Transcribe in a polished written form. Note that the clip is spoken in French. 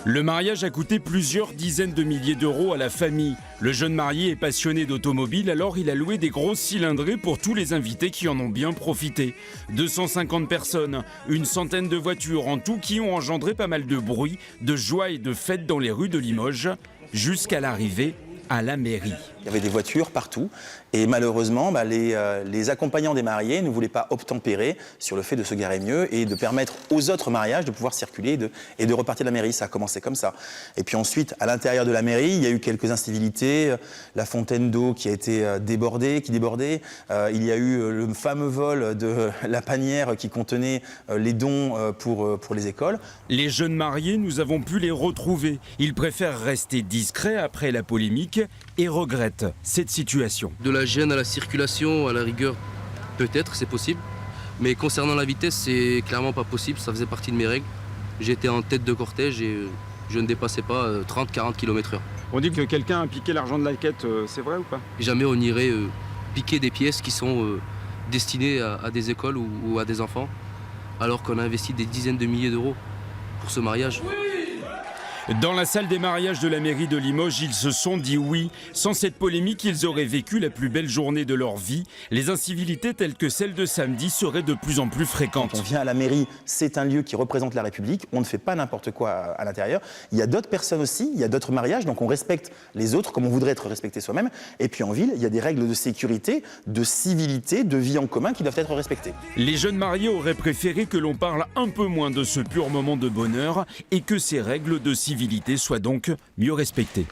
Le mariage a coûté plusieurs dizaines de milliers d'euros à la famille. Le jeune marié est passionné d'automobile, alors il a loué des grosses cylindrées pour tous les invités qui en ont bien profité. 250 personnes, une centaine de voitures en tout qui ont engendré pas mal de bruit, de joie et de fête dans les rues de Limoges, jusqu'à l'arrivée à la mairie. Il y avait des voitures partout et malheureusement les accompagnants des mariés ne voulaient pas obtempérer sur le fait de se garer mieux et de permettre aux autres mariages de pouvoir circuler et de repartir de la mairie. Ça a commencé comme ça. Et puis ensuite, à l'intérieur de la mairie, il y a eu quelques incivilités, la fontaine d'eau qui a été débordée. Il y a eu le fameux vol de la panière qui contenait les dons pour les écoles. Les jeunes mariés, nous avons pu les retrouver. Ils préfèrent rester discrets après la polémique et regrettent cette situation. De la gêne à la circulation, à la rigueur, peut-être, c'est possible. Mais concernant la vitesse, c'est clairement pas possible, ça faisait partie de mes règles. J'étais en tête de cortège et je ne dépassais pas 30-40 km/h. On dit que quelqu'un a piqué l'argent de la quête, c'est vrai ou pas? Jamais on irait piquer des pièces qui sont destinées à des écoles ou à des enfants, alors qu'on a investi des dizaines de milliers d'euros pour ce mariage. Dans la salle des mariages de la mairie de Limoges, ils se sont dit oui. Sans cette polémique, ils auraient vécu la plus belle journée de leur vie. Les incivilités telles que celle de samedi seraient de plus en plus fréquentes. Quand on vient à la mairie, c'est un lieu qui représente la République. On ne fait pas n'importe quoi à l'intérieur. Il y a d'autres personnes aussi, il y a d'autres mariages, donc on respecte les autres comme on voudrait être respecté soi-même. Et puis en ville, il y a des règles de sécurité, de civilité, de vie en commun qui doivent être respectées. Les jeunes mariés auraient préféré que l'on parle un peu moins de ce pur moment de bonheur et que ces règles de civilité soient donc mieux respectées.